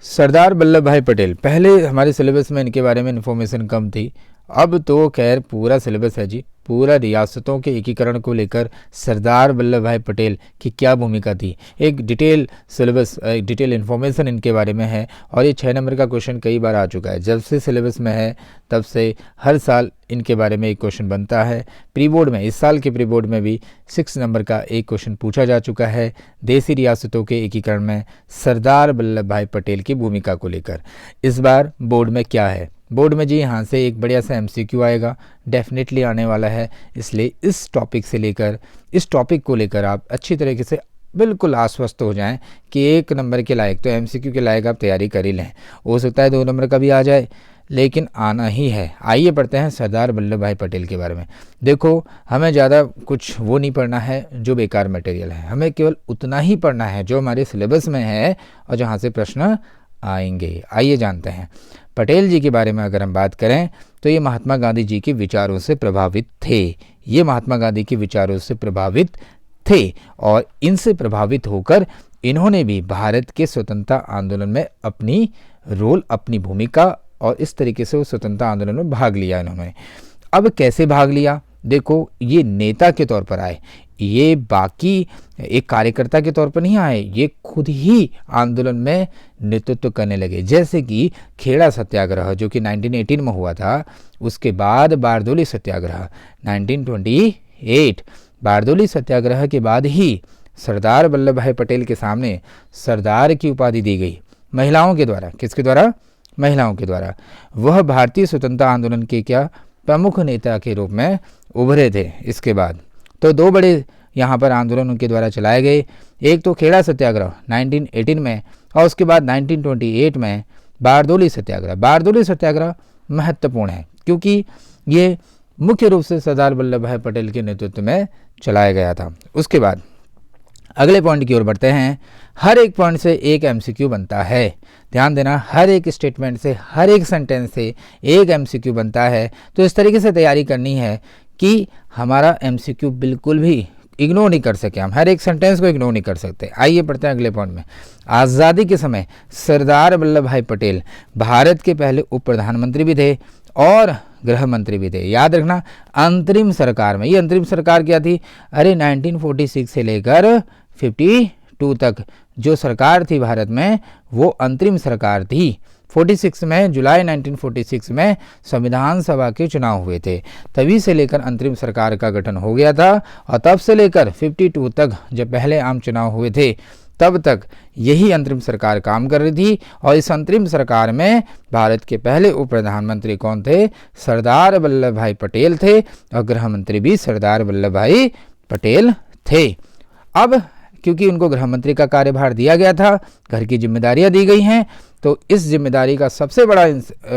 सरदार वल्लभ भाई पटेल, पहले हमारे सिलेबस में इनके बारे में इन्फॉर्मेशन कम थी। अब तो खैर पूरा सिलेबस है जी। पूरा रियासतों के एकीकरण को लेकर सरदार वल्लभ भाई पटेल की क्या भूमिका थी, एक डिटेल सिलेबस, एक डिटेल इन्फॉर्मेशन इनके बारे में है। और ये 6 नंबर का क्वेश्चन कई बार आ चुका है। जब से सिलेबस में है तब से हर साल इनके बारे में एक क्वेश्चन बनता है। प्री बोर्ड में, इस साल के प्री बोर्ड में भी 6 नंबर का एक क्वेश्चन पूछा जा चुका है देसी रियासतों के एकीकरण में सरदार वल्लभ भाई पटेल की भूमिका को लेकर। इस बार बोर्ड में क्या है, बोर्ड में जी यहाँ से एक बढ़िया सा MCQ आएगा, डेफिनेटली आने वाला है। इसलिए इस टॉपिक से लेकर, इस टॉपिक को लेकर आप अच्छी तरीके से बिल्कुल आश्वस्त हो जाएं कि 1 नंबर के लायक, तो MCQ के लायक आप तैयारी कर ही लें। हो सकता है 2 नंबर का भी आ जाए, लेकिन आना ही है। आइए पढ़ते हैं सरदार वल्लभ भाई पटेल के बारे में। देखो, हमें ज़्यादा कुछ वो नहीं पढ़ना है जो बेकार मटेरियल है, हमें केवल उतना ही पढ़ना है जो हमारे सिलेबस में है और जहाँ से प्रश्न आएंगे। आइए जानते हैं पटेल जी के बारे में। अगर हम बात करें तो ये महात्मा गांधी जी के विचारों से प्रभावित थे। ये महात्मा गांधी के विचारों से प्रभावित थे और इनसे प्रभावित होकर इन्होंने भी भारत के स्वतंत्रता आंदोलन में अपनी रोल, अपनी भूमिका और इस तरीके से वो स्वतंत्रता आंदोलन में भाग लिया इन्होंने। अब कैसे भाग लिया, देखो, ये नेता के तौर पर आए, ये बाकी एक कार्यकर्ता के तौर पर नहीं आए, ये खुद ही आंदोलन में नेतृत्व करने लगे। जैसे कि खेड़ा सत्याग्रह जो कि 1918 में हुआ था, उसके बाद बारदोली सत्याग्रह 1928, बारदोली सत्याग्रह के बाद ही सरदार वल्लभ भाई पटेल के सामने सरदार की उपाधि दी गई महिलाओं के द्वारा। किसके द्वारा? महिलाओं के द्वारा। वह भारतीय स्वतंत्रता आंदोलन के क्या प्रमुख नेता के रूप में उभरे थे। इसके बाद तो 2 बड़े यहाँ पर आंदोलन उनके द्वारा चलाए गए। एक तो खेड़ा सत्याग्रह 1918 में और उसके बाद 1928 में बारदोली सत्याग्रह। बारदोली सत्याग्रह महत्वपूर्ण है क्योंकि ये मुख्य रूप से सरदार वल्लभ भाई पटेल के नेतृत्व में चलाया गया था। उसके बाद अगले पॉइंट की ओर बढ़ते हैं। हर एक पॉइंट से एक MCQ बनता है। ध्यान देना, हर एक स्टेटमेंट से, हर एक सेंटेंस से एक MCQ बनता है। तो इस तरीके से तैयारी करनी है कि हमारा MCQ बिल्कुल भी इग्नोर नहीं कर सके, हम हर एक सेंटेंस को इग्नोर नहीं कर सकते। आइए पढ़ते हैं अगले पॉइंट में। आज़ादी के समय सरदार वल्लभ भाई पटेल भारत के पहले उप प्रधानमंत्री भी थे और गृह मंत्री भी थे। याद रखना, अंतरिम सरकार में, ये अंतरिम सरकार क्या थी? अरे 1946 से लेकर 52 तक जो सरकार थी भारत में, वो अंतरिम सरकार थी। 46 में, जुलाई 1946 में संविधान सभा के चुनाव हुए थे, तभी से लेकर अंतरिम सरकार का गठन हो गया था। और तब से लेकर 52 तक जब पहले आम चुनाव हुए थे, तब तक यही अंतरिम सरकार काम कर रही थी। और इस अंतरिम सरकार में भारत के पहले उप प्रधानमंत्री कौन थे? सरदार वल्लभ भाई पटेल थे और गृह मंत्री भी सरदार वल्लभ भाई पटेल थे। अब क्योंकि उनको गृह मंत्री का कार्यभार दिया गया था, घर की जिम्मेदारियां दी गई हैं, तो इस जिम्मेदारी का सबसे बड़ा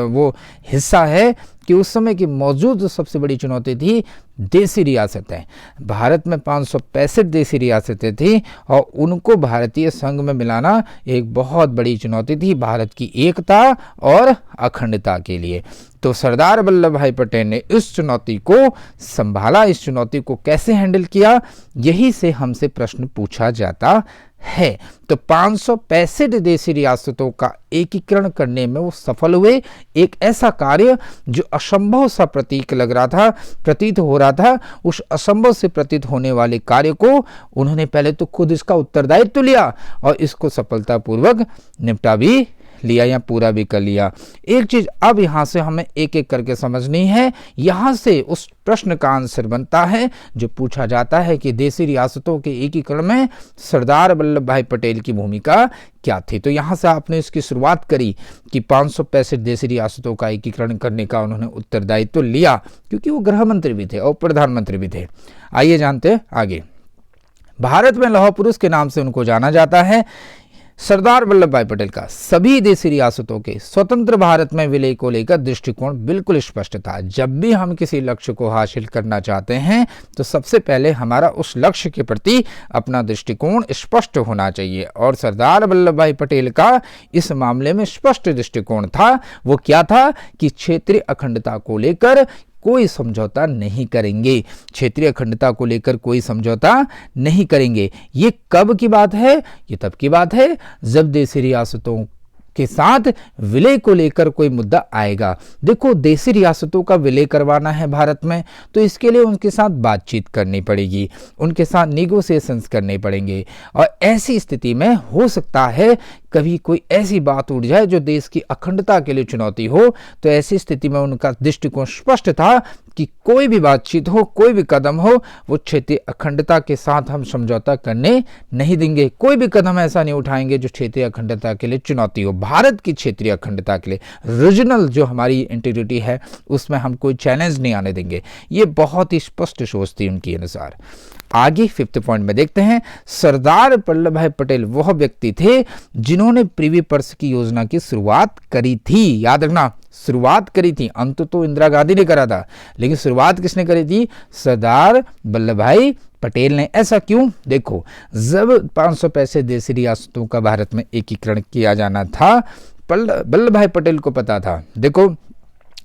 वो हिस्सा है कि उस समय की मौजूद सबसे बड़ी चुनौती थी देसी रियासतें। भारत में 565 देसी रियासतें थी और उनको भारतीय संघ में मिलाना एक बहुत बड़ी चुनौती थी भारत की एकता और अखंडता के लिए। तो सरदार वल्लभ भाई पटेल ने इस चुनौती को संभाला, इस चुनौती को कैसे हैंडल किया, यही से हमसे प्रश्न पूछा जाता है। तो 565 देसी रियासतों का एकीकरण करने में वो सफल हुए। एक ऐसा कार्य जो असंभव सा प्रतीत हो रहा था, उस असंभव से प्रतीत होने वाले कार्य को उन्होंने पहले तो खुद इसका उत्तरदायित्व लिया और इसको सफलतापूर्वक निपटा भी लिया या पूरा भी कर लिया। एक चीज अब यहां से हमें एक एक करके समझनी है। यहां से उस प्रश्न का आंसर बनता है जो पूछा जाता है कि देसी रियासतों के एकीकरण में सरदार वल्लभ भाई पटेल की भूमिका क्या थी। तो यहां से आपने इसकी शुरुआत करी कि 565 देसी रियासतों का एकीकरण करने का उन्होंने उत्तरदायित्व लिया क्योंकि वो गृह मंत्री भी थे और प्रधानमंत्री भी थे। आइए जानते हैं आगे। भारत में लौह पुरुष के नाम से उनको जाना जाता है। सरदार वल्लभ भाई पटेल का सभी देशी रियासतों के स्वतंत्र भारत में विलय को लेकर दृष्टिकोण बिल्कुल स्पष्ट था। जब भी हम किसी लक्ष्य को हासिल करना चाहते हैं तो सबसे पहले हमारा उस लक्ष्य के प्रति अपना दृष्टिकोण स्पष्ट होना चाहिए और सरदार वल्लभ भाई पटेल का इस मामले में स्पष्ट दृष्टिकोण था। वो क्या था कि क्षेत्रीय अखंडता को लेकर कोई समझौता नहीं करेंगे, क्षेत्रीय अखंडता को लेकर कोई समझौता नहीं करेंगे। ये कब की बात है? ये तब की बात है जब देशी रियासतों के साथ विलय को लेकर कोई मुद्दा आएगा। देखो, देशी रियासतों का विलय करवाना है भारत में, तो इसके लिए उनके साथ बातचीत करनी पड़ेगी, उनके साथ निगोशिएशंस करने पड़ेंगे। और ऐसी स्थिति में हो सकता है कभी कोई ऐसी बात उठ जाए जो देश की अखंडता के लिए चुनौती हो। तो ऐसी स्थिति में उनका दृष्टिकोण स्पष्ट था कि कोई भी बातचीत हो, कोई भी कदम हो, वो क्षेत्रीय अखंडता के साथ हम समझौता करने नहीं देंगे। कोई भी कदम ऐसा नहीं उठाएंगे जो क्षेत्रीय अखंडता के लिए चुनौती हो। भारत की क्षेत्रीय अखंडता के लिए, रीजनल जो हमारी इंटीग्रिटी है, उसमें हम कोई चैलेंज नहीं आने देंगे। ये बहुत ही स्पष्ट सोच थी उनके अनुसार। आगे 5th पॉइंट में देखते हैं, सरदार वल्लभ भाई पटेल वह व्यक्ति थे जिन्होंने प्रिवी पर्स की योजना की शुरुआत करी थी। याद रखना, शुरुआत करी थी, अंत तो इंदिरा गांधी ने करा था, लेकिन शुरुआत किसने करी थी? सरदार वल्लभ भाई पटेल ने। ऐसा क्यों? देखो, जब 500 पैसे देशी रियासतों का भारत में एकीकरण किया जाना था, वल्लभ भाई पटेल को पता था, देखो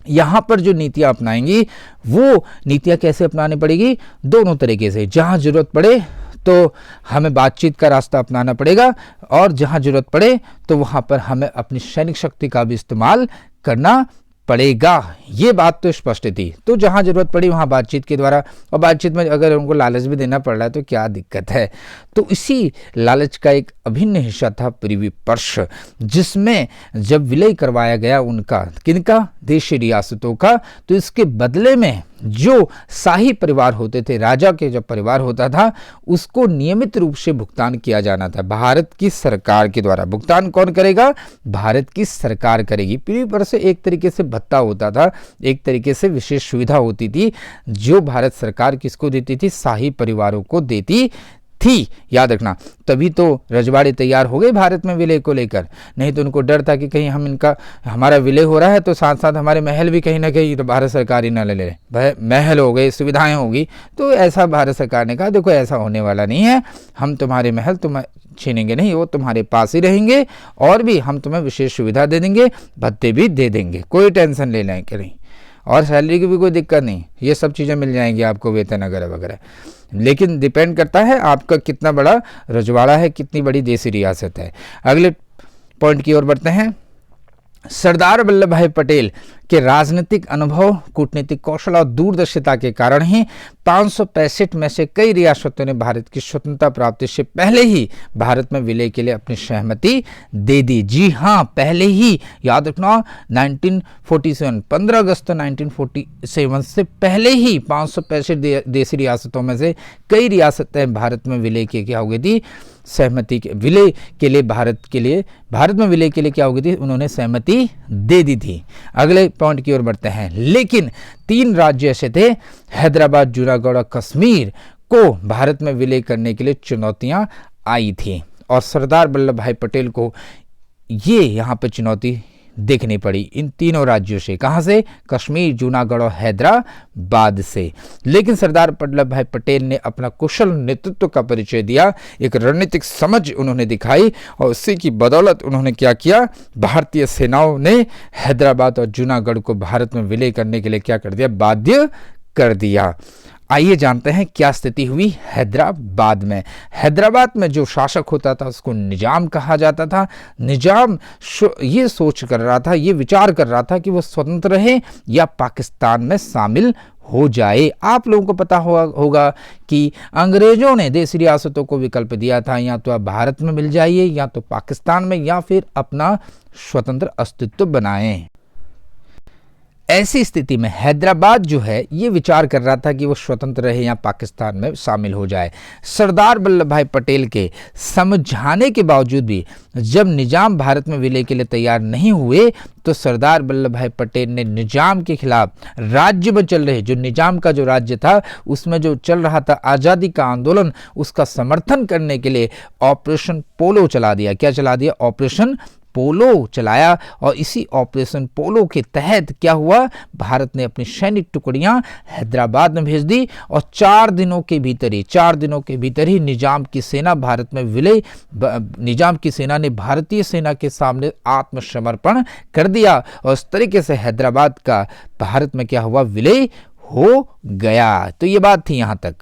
यहाँ पर जो नीतियां अपनाएंगी वो नीतियां कैसे अपनानी पड़ेगी? दोनों तरीके से। जहां जरूरत पड़े तो हमें बातचीत का रास्ता अपनाना पड़ेगा, और जहां जरूरत पड़े तो वहां पर हमें अपनी सैनिक शक्ति का भी इस्तेमाल करना पड़ेगा। ये बात तो स्पष्ट थी। तो जहां जरूरत पड़ी वहां बातचीत के द्वारा, और बातचीत में अगर उनको लालच भी देना पड़ रहा है तो क्या दिक्कत है? तो इसी लालच का एक अभिन्न हिस्सा था प्रिवी पर्स, जिसमें जब विलय करवाया गया उनका, किनका? देशी रियासतों का, तो इसके बदले में जो शाही परिवार होते थे, राजा के जब परिवार होता था, उसको नियमित रूप से भुगतान किया जाना था भारत की सरकार के द्वारा। भुगतान कौन करेगा? भारत की सरकार करेगी। प्रिवी पर्स से एक तरीके से भत्ता होता था, एक तरीके से विशेष सुविधा होती थी जो भारत सरकार किसको देती थी? शाही परिवारों को देती थी। याद रखना, तभी तो रजवाड़े तैयार हो गए भारत में विलय को लेकर। नहीं तो उनको डर था कि कहीं हमारा विलय हो रहा है तो साथ साथ हमारे महल भी कहीं ना कहीं तो भारत सरकार ही ना ले ले। महल हो गए, सुविधाएं होगी, तो ऐसा भारत सरकार ने कहा देखो ऐसा होने वाला नहीं है, हम तुम्हारे महल तुम छीनेंगे नहीं, वो तुम्हारे पास ही रहेंगे, और भी हम तुम्हें विशेष सुविधा दे देंगे, भत्ते भी दे देंगे, कोई टेंशन ले लें कि नहीं, और सैलरी की भी कोई दिक्कत नहीं, ये सब चीज़ें मिल जाएंगी आपको, वेतन वगैरह वगैरह। लेकिन डिपेंड करता है आपका कितना बड़ा रजवाड़ा है, कितनी बड़ी देशी रियासत है। अगले पॉइंट की ओर बढ़ते हैं। सरदार वल्लभ भाई पटेल के राजनीतिक अनुभव, कूटनीतिक कौशल और दूरदर्शिता के कारण ही 565 में से कई रियासतों ने भारत की स्वतंत्रता प्राप्ति से पहले ही भारत में विलय के लिए अपनी सहमति दे दी। जी हाँ, पहले ही। याद रखना, 1947 15 अगस्त 1947 से पहले ही 565 देशी रियासतों में से कई रियासतें भारत में विलय के क्या हो गई थी? सहमति के विलय के लिए भारत में विलय के लिए क्या हो गई थी? उन्होंने सहमति दे दी थी। अगले पॉइंट की ओर बढ़ते हैं। लेकिन 3 राज्य ऐसे थे, हैदराबाद, जूनागढ़ और कश्मीर, को भारत में विलय करने के लिए चुनौतियां आई थी, और सरदार वल्लभ भाई पटेल को ये यहाँ पर चुनौती देखनी पड़ी इन तीनों राज्यों से। कहां से? कश्मीर, जूनागढ़ और हैदराबाद से। लेकिन सरदार वल्लभ भाई पटेल ने अपना कुशल नेतृत्व का परिचय दिया, एक रणनीतिक समझ उन्होंने दिखाई, और उसी की बदौलत उन्होंने क्या किया? भारतीय सेनाओं ने हैदराबाद और जूनागढ़ को भारत में विलय करने के लिए क्या कर दिया? बाध्य कर दिया। आइए जानते हैं क्या स्थिति हुई हैदराबाद में। हैदराबाद में जो शासक होता था उसको निजाम कहा जाता था। निजाम ये सोच कर रहा था, ये विचार कर रहा था कि वो स्वतंत्र रहे या पाकिस्तान में शामिल हो जाए। आप लोगों को पता होगा कि अंग्रेजों ने देशी रियासतों को विकल्प दिया था, या तो आप भारत में मिल जाइए, या तो पाकिस्तान में, या फिर अपना स्वतंत्र अस्तित्व बनाएं। ऐसी स्थिति में हैदराबाद जो है ये विचार कर रहा था कि वो स्वतंत्र रहे या पाकिस्तान में शामिल हो जाए। सरदार वल्लभ भाई पटेल के समझाने के बावजूद भी जब निजाम भारत में विलय के लिए तैयार नहीं हुए, तो सरदार वल्लभ भाई पटेल ने निजाम के खिलाफ राज्य में चल रहे, जो निजाम का जो राज्य था उसमें जो चल रहा था आज़ादी का आंदोलन, उसका समर्थन करने के लिए ऑपरेशन पोलो चला दिया। क्या चला दिया? ऑपरेशन पोलो चलाया। और इसी ऑपरेशन पोलो के तहत क्या हुआ? भारत ने अपनी सैनिक टुकड़ियां हैदराबाद में भेज दी, और 4 दिनों के भीतर ही निजाम की सेना भारत में विलय, निजाम की सेना ने भारतीय सेना के सामने आत्मसमर्पण कर दिया, और इस तरीके से हैदराबाद का भारत में क्या हुआ? विलय हो गया। तो ये बात थी यहां तक।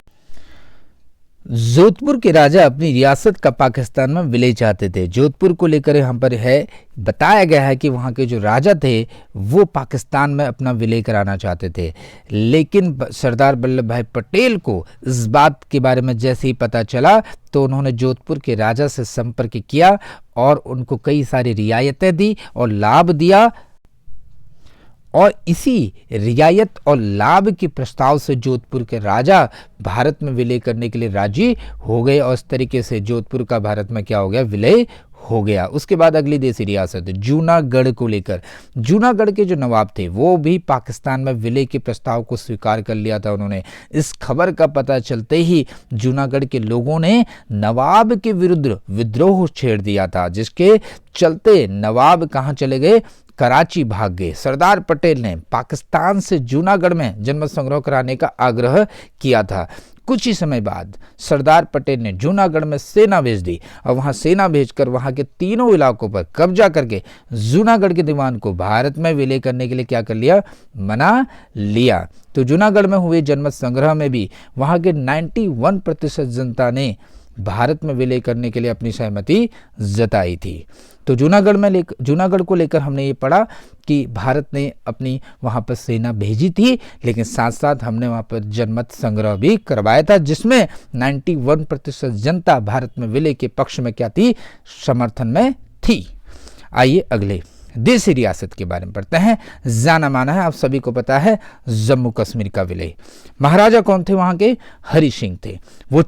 जोधपुर के राजा अपनी रियासत का पाकिस्तान में विलय चाहते थे। जोधपुर को लेकर यहाँ पर है बताया गया है कि वहाँ के जो राजा थे वो पाकिस्तान में अपना विलय कराना चाहते थे, लेकिन सरदार वल्लभ भाई पटेल को इस बात के बारे में जैसे ही पता चला तो उन्होंने जोधपुर के राजा से संपर्क किया और उनको कई सारी रियायतें दी और लाभ दिया, और इसी रियायत और लाभ के प्रस्ताव से जोधपुर के राजा भारत में विलय करने के लिए राजी हो गए और इस तरीके से जोधपुर का भारत में क्या हो गया, विलय हो गया। उसके बाद अगली देसी रियासत जूनागढ़ को लेकर, जूनागढ़ के जो नवाब थे वो भी पाकिस्तान में विलय के प्रस्ताव को स्वीकार कर लिया था उन्होंने। इस खबर का पता चलते ही जूनागढ़ के लोगों ने नवाब के विरुद्ध विद्रोह छेड़ दिया था, जिसके चलते नवाब कहाँ चले गए, कराची भाग गए। सरदार पटेल ने पाकिस्तान से जूनागढ़ में जनमत संग्रह कराने का आग्रह किया था। कुछ ही समय बाद सरदार पटेल ने जूनागढ़ में सेना भेज दी और वहां सेना भेजकर वहां के तीनों इलाकों पर कब्जा करके जूनागढ़ के दीवान को भारत में विलय करने के लिए क्या कर लिया, मना लिया। तो जूनागढ़ में हुए जनमत संग्रह में भी वहां के 91% जनता ने भारत में विलय करने के लिए अपनी सहमति जताई थी। तो जूनागढ़ को लेकर हमने ये पढ़ा कि भारत ने अपनी वहाँ पर सेना भेजी थी, लेकिन साथ साथ हमने वहाँ पर जनमत संग्रह भी करवाया था, जिसमें 91% जनता भारत में विलय के पक्ष में क्या थी, समर्थन में थी। आइए अगले देसी रियासत के बारे में पढ़ते हैं। जाना माना है, आप सभी को पता है, जम्मू कश्मीर का विलय। महाराजा कौन थे वहाँ के, हरि सिंह थे। वो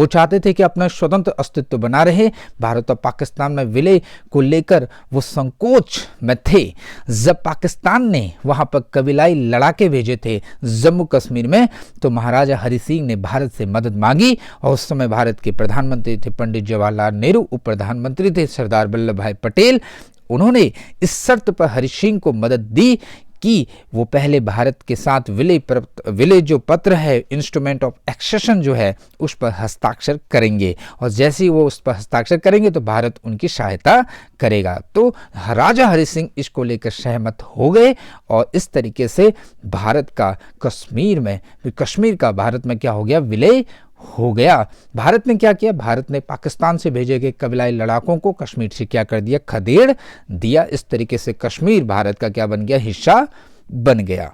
चाहते थे कि अपना स्वतंत्र अस्तित्व बना रहे। भारत और पाकिस्तान में विलय को लेकर वो संकोच में थे। जब पाकिस्तान ने वहां पर कबीलाई लड़ाके भेजे थे जम्मू कश्मीर में, तो महाराजा हरि सिंह ने भारत से मदद मांगी और उस समय भारत के प्रधानमंत्री थे पंडित जवाहरलाल नेहरू, उप प्रधानमंत्री थे सरदार वल्लभ भाई पटेल। उन्होंने इस शर्त पर हरि सिंह को मदद दी कि वो पहले भारत के साथ विलय जो पत्र है, इंस्ट्रूमेंट ऑफ एक्सेशन जो है, उस पर हस्ताक्षर करेंगे, और जैसे ही वो उस पर हस्ताक्षर करेंगे तो भारत उनकी सहायता करेगा। तो राजा हरि सिंह इसको लेकर सहमत हो गए और इस तरीके से भारत का कश्मीर का भारत में क्या हो गया, विलय हो गया। भारत ने क्या किया, भारत ने पाकिस्तान से भेजे गए कबीलाई लड़ाकों को कश्मीर से क्या कर दिया, खदेड़ दिया। इस तरीके से कश्मीर भारत का क्या बन गया, हिस्सा बन गया।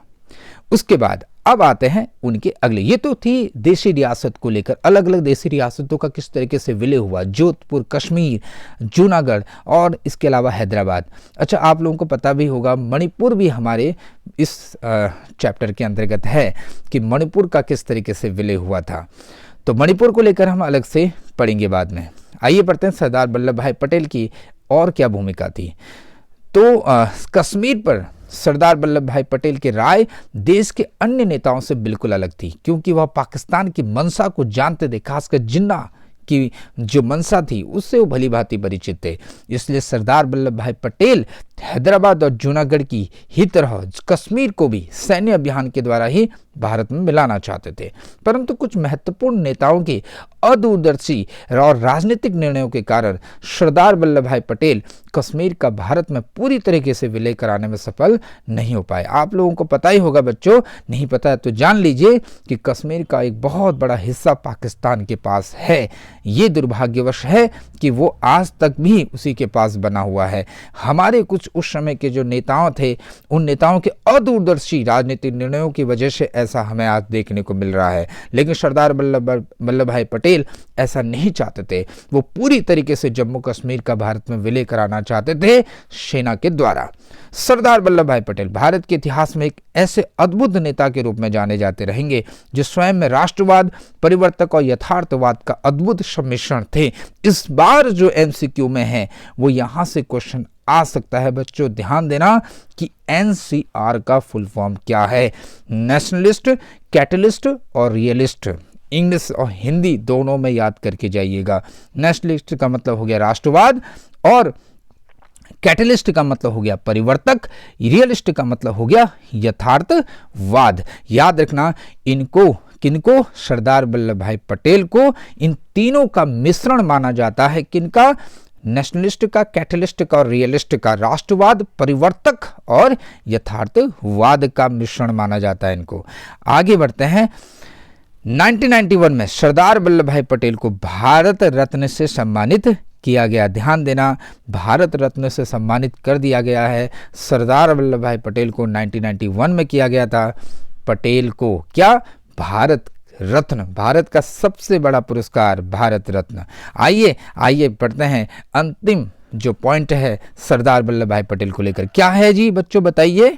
उसके बाद अब आते हैं उनके अगले, ये तो थी देशी रियासत को लेकर, अलग अलग देशी रियासतों का किस तरीके से विलय हुआ, जोधपुर, कश्मीर, जूनागढ़ और इसके अलावा हैदराबाद। अच्छा, आप लोगों को पता भी होगा मणिपुर भी हमारे इस चैप्टर के अंतर्गत है कि मणिपुर का किस तरीके से विलय हुआ था। तो मणिपुर को लेकर हम अलग से पढ़ेंगे बाद में। आइए पढ़ते हैं सरदार वल्लभ भाई पटेल की और क्या भूमिका थी। तो कश्मीर पर सरदार वल्लभ भाई पटेल की राय देश के अन्य नेताओं से बिल्कुल अलग थी, क्योंकि वह पाकिस्तान की मंशा को जानते थे, खासकर जिन्ना की जो मंशा थी उससे वो भली भांति परिचित थे। इसलिए सरदार वल्लभ भाई पटेल हैदराबाद और जूनागढ़ की ही तरह कश्मीर को भी सैन्य अभियान के द्वारा ही भारत में मिलाना चाहते थे। परंतु कुछ महत्वपूर्ण नेताओं के अदूरदर्शी और राजनीतिक निर्णयों के कारण सरदार वल्लभ भाई पटेल कश्मीर का भारत में पूरी तरीके से विलय कराने में सफल नहीं हो पाए। आप लोगों को पता ही होगा बच्चों, नहीं पता है तो जान लीजिए कि कश्मीर का एक बहुत बड़ा हिस्सा पाकिस्तान के पास है। ये दुर्भाग्यवश है कि वो आज तक भी उसी के पास बना हुआ है। हमारे कुछ उस समय के जो नेताओं थे, उन नेताओं के अदूरदर्शी राजनीतिक निर्णयों की वजह से ऐसा हमें आज देखने को मिल रहा है। लेकिन सरदार वल्लभ भाई पटेल ऐसा नहीं चाहते थे। वो पूरी तरीके से जम्मू कश्मीर का भारत में विलय कराना चाहते थे सेना के द्वारा। सरदार वल्लभ भाई पटेल भारत के इतिहास में एक ऐसे अद्भुत नेता के रूप में जाने जाते रहेंगे जो स्वयं में राष्ट्रवाद, परिवर्तक और यथार्थवाद का अद्भुत सम्मिश्रण थे। इस बार जो एमसीक्यू में है वो यहां से क्वेश्चन आ सकता है। बच्चों ध्यान देना कि एनसीआर का फुल फॉर्म क्या है। नेशनलिस्ट, कैटलिस्ट और रियलिस्ट, इंग्लिश और हिंदी दोनों में याद करके जाइएगा। नेशनलिस्ट का मतलब हो गया राष्ट्रवाद और कैटलिस्ट का मतलब हो गया परिवर्तक, रियलिस्ट का मतलब हो गया यथार्थवाद। याद रखना किनको, सरदार वल्लभ भाई पटेल को इन तीनों का मिश्रण माना जाता है। किनका, नेशनलिस्ट का, कैटलिस्ट का और रियलिस्ट का, राष्ट्रवाद, परिवर्तक और यथार्थवाद का मिश्रण माना जाता है इनको। आगे बढ़ते हैं। 1991 में सरदार वल्लभ भाई पटेल को भारत रत्न से सम्मानित किया गया। ध्यान देना, भारत रत्न से सम्मानित कर दिया गया है। सरदार वल्लभ भाई पटेल को 1991 में किया गया था। पटेल को क्या, भारत रत्न, भारत का सबसे बड़ा पुरस्कार भारत रत्न। आइए पढ़ते हैं अंतिम जो पॉइंट है सरदार वल्लभ भाई पटेल को लेकर, क्या है जी बच्चों बताइए।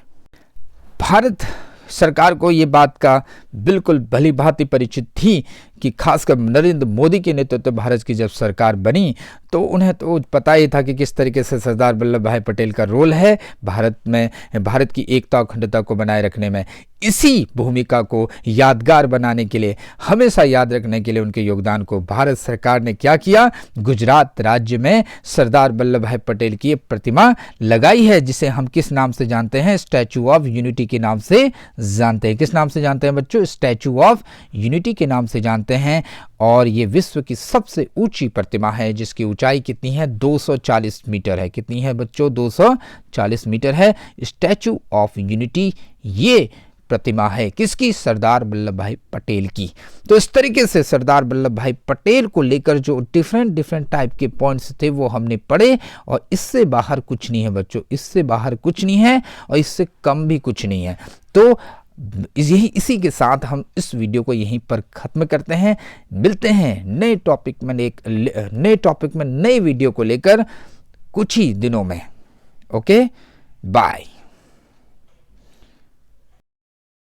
भारत सरकार को ये बात का बिल्कुल भली भांति परिचित थी कि खासकर नरेंद्र मोदी के नेतृत्व भारत की जब सरकार बनी तो उन्हें तो पता ही था कि किस तरीके से सरदार वल्लभ भाई पटेल का रोल है भारत में, भारत की एकता और अखंडता को बनाए रखने में। इसी भूमिका को यादगार बनाने के लिए, हमेशा याद रखने के लिए उनके योगदान को भारत सरकार ने क्या किया, गुजरात राज्य में सरदार वल्लभ भाई पटेल की प्रतिमा लगाई है, जिसे हम किस नाम से जानते हैं, स्टैचू ऑफ यूनिटी के नाम से जानते हैं। किस नाम से जानते हैं बच्चों, स्टैचू ऑफ यूनिटी के नाम से जानते हैं। और ये विश्व की सबसे ऊंची प्रतिमा है जिसकी ऊंचाई कितनी है, 240 मीटर है। कितनी है बच्चों, 240 मीटर है। स्टैचू ऑफ यूनिटी ये प्रतिमा है किसकी, सरदार वल्लभ भाई पटेल की। तो इस तरीके से सरदार वल्लभ भाई पटेल को लेकर जो डिफरेंट टाइप के पॉइंट्स थे वो हमने पढ़े, और इससे बाहर कुछ नहीं है बच्चों, इससे बाहर कुछ नहीं है और इससे कम भी कुछ नहीं है। तो इसी के साथ हम इस वीडियो को यहीं पर ख़त्म करते हैं। मिलते हैं नए टॉपिक में नए वीडियो को लेकर कुछ ही दिनों में। Okay, bye.